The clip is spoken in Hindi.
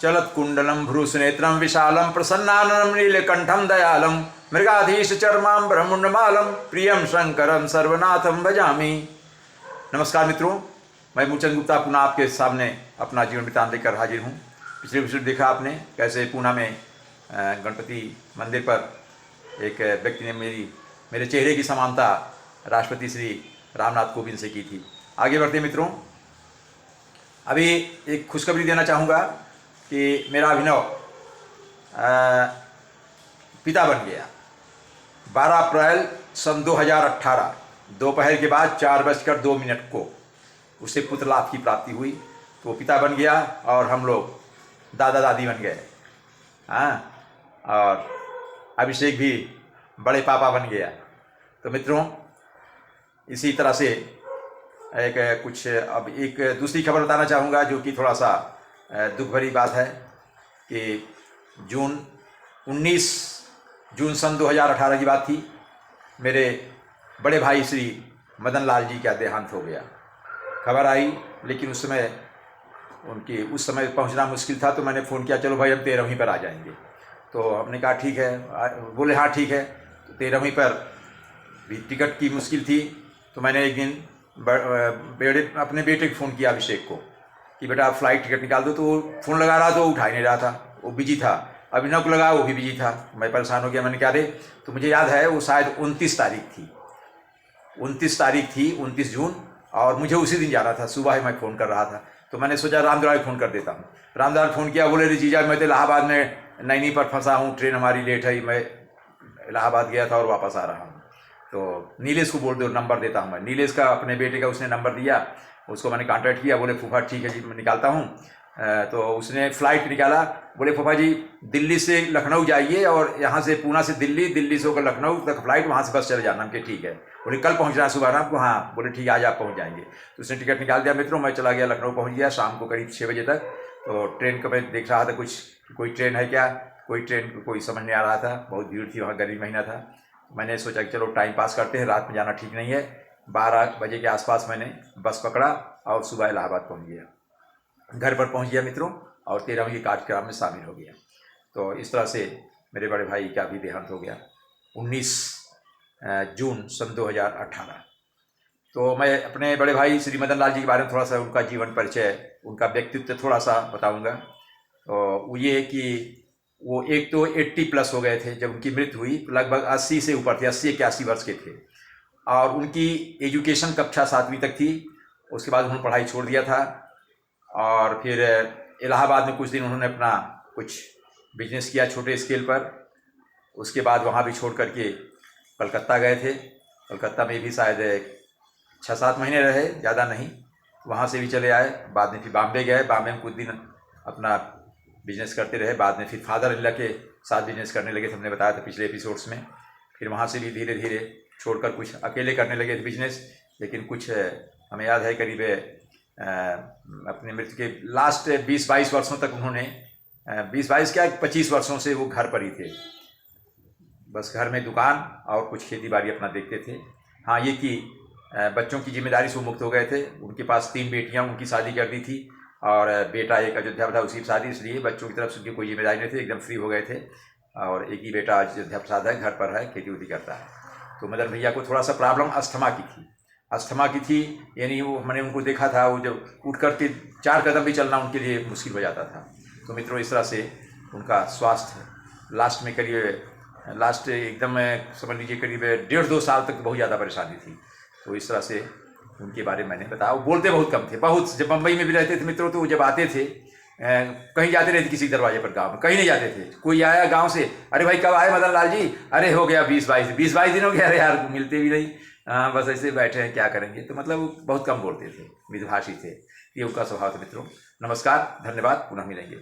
चलत्कुण्डलं भ्रूसुनेत्रं विशालं प्रसन्नाननं नीलकण्ठं दयालं मृगाधीशचर्माम्बरं मुण्डमालं प्रियं शंकरं सर्वनाथं भजामि। नमस्कार मित्रों, मैं मूलचंद गुप्ता पुनः आपके सामने अपना जीवन वृत्तांत लेकर हाजिर हूँ। पिछले एपिसोड देखा आपने कैसे पूना में गणपति मंदिर पर एक व्यक्ति ने मेरे चेहरे की समानता राष्ट्रपति श्री रामनाथ कोविंद से की थी। आगे बढ़ते मित्रों, अभी एक खुशखबरी देना चाहूँगा कि मेरा अभिनव पिता बन गया। 12 अप्रैल सन 2018 दोपहर के बाद 4:02 को उसे पुत्र लाभ की प्राप्ति हुई, तो वो पिता बन गया और हम लोग दादा दादी बन गए। हाँ, और अभिषेक भी बड़े पापा बन गया। तो मित्रों, इसी तरह से एक दूसरी खबर बताना चाहूँगा जो कि थोड़ा सा दुख भरी बात है कि 19 जून सन 2018 की बात थी। मेरे बड़े भाई श्री मदन लाल जी का देहांत हो गया। खबर आई, लेकिन उस समय पहुंचना मुश्किल था, तो मैंने फ़ोन किया, चलो भाई हम 13वीं पर आ जाएंगे। तो हमने कहा ठीक है, बोले हाँ ठीक है। तो 13वीं पर भी टिकट की मुश्किल थी, तो मैंने एक दिन अपने बेटे को फ़ोन किया अभिषेक को कि बेटा आप फ़्लाइट टिकट निकाल दो। तो वो फ़ोन लगा रहा, तो वो उठा ही नहीं रहा था, वो बिजी था। अभिनव को लगा, वो भी बिजी था। मैं परेशान हो गया, मैंने कहा रे, तो मुझे याद है वो शायद 29 तारीख थी, 29 जून, और मुझे उसी दिन जाना था। सुबह ही मैं फ़ोन कर रहा था, तो मैंने सोचा रामदयाल फ़ोन कर देता हूँ। रामदयाल फ़ोन किया, बोले रे जीजा मैं तो इलाहाबाद में नैनी पर फंसा हूँ, ट्रेन हमारी लेट है, मैं इलाहाबाद गया था और वापस आ रहा हूँ। तो नीलेश को बोल दो, नंबर देता हूँ मैं। नीलेश का, अपने बेटे का उसने नंबर दिया, उसको मैंने कांटेक्ट किया। बोले फूफा ठीक है जी, मैं निकालता हूँ। तो उसने फ़्लाइट निकाला। बोले फूफा जी दिल्ली से लखनऊ जाइए और यहाँ से पूना से दिल्ली, दिल्ली से होकर लखनऊ तक फ़्लाइट, वहाँ से बस चले जाना। कि ठीक है। बोले कल पहुँचना है सुबह रात को? हाँ। बोले ठीक है, आज आप पहुँच जाएंगे। तो उसने टिकट निकाल दिया मित्रों। मैं चला गया, लखनऊ पहुँच गया शाम को करीब 6 बजे तक। तो ट्रेन का मैं देख रहा था, कोई ट्रेन है क्या, कोई समझ नहीं आ रहा था। बहुत भीड़ थी वहाँ, गर्मी महीना था। मैंने सोचा कि चलो टाइम पास करते हैं, रात में जाना ठीक नहीं है। 12 बजे के आसपास मैंने बस पकड़ा और सुबह इलाहाबाद पहुँच गया। घर पर पहुँच गया मित्रों, और 13वीं के कार्यक्रम में शामिल हो गया। तो इस तरह से मेरे बड़े भाई का भी देहांत हो गया 19 जून सन 2018। तो मैं अपने बड़े भाई श्री मदन लाल जी के बारे में थोड़ा सा उनका जीवन परिचय, उनका व्यक्तित्व थोड़ा सा बताऊंगा। तो वो ये है कि वो एक तो 80+ हो गए थे जब उनकी मृत्यु हुई, लगभग 80 से ऊपर थे, 80-81 वर्ष के थे। और उनकी एजुकेशन कक्षा 7वीं तक थी। उसके बाद उन्होंने पढ़ाई छोड़ दिया था, और फिर इलाहाबाद में कुछ दिन उन्होंने अपना कुछ बिजनेस किया छोटे स्केल पर। उसके बाद वहाँ भी छोड़ करके कलकत्ता गए थे। कलकत्ता में भी शायद 6-7 महीने रहे, ज़्यादा नहीं। वहाँ से भी चले आए। बाद में फिर बॉम्बे गए, बॉम्बे में कुछ दिन अपना बिजनेस करते रहे। बाद में फिर फादर इनलॉ के साथ बिजनेस करने लगे थे, हमने बताया था पिछले एपिसोड्स में। फिर वहाँ से भी धीरे धीरे छोड़कर कुछ अकेले करने लगे थे बिजनेस। लेकिन कुछ हमें याद है करीब अपने मृत्यु के लास्ट 20-22 वर्षों तक उन्होंने 20-22 क्या 25 वर्षों से वो घर पर ही थे। बस घर में दुकान और कुछ खेती बाड़ी अपना देखते थे। हाँ, ये कि बच्चों की जिम्मेदारी से वो मुक्त हो गए थे। उनके पास 3 बेटियां, उनकी शादी कर दी थी, और बेटा एक अयोध्या में था, उसी की शादी, इसलिए बच्चों की तरफ से उनकी कोई जिम्मेदारी नहीं थी, एकदम फ्री हो गए थे। और एक ही बेटा अयोध्या प्रसाद है, घर पर है, खेती उती करता है। तो मदन भैया को थोड़ा सा प्रॉब्लम अस्थमा की थी, यानी वो मैंने उनको देखा था, वो जब उठ करके 4 कदम भी चलना उनके लिए मुश्किल हो जाता था। तो मित्रों, इस तरह से उनका स्वास्थ्य लास्ट एकदम समझ लीजिए करीब 1.5-2 साल तक बहुत ज़्यादा परेशानी थी। तो इस तरह से उनके बारे में मैंने बताया। वो बोलते बहुत कम थे, बहुत। जब बम्बई में भी रहते थे मित्रों, तो वो जब आते थे, कहीं जाते रहते किसी दरवाजे पर, गांव में कहीं नहीं जाते थे। कोई आया गांव से, अरे भाई कब आए मदन लाल जी? अरे हो गया 20-22 दिन हो गया। अरे यार मिलते भी नहीं, बस ऐसे बैठे हैं, क्या करेंगे। तो मतलब वो बहुत कम बोलते थे, मितभाषी थे। ये उनका स्वभाव था मित्रों। नमस्कार, धन्यवाद, पुनः मिलेंगे।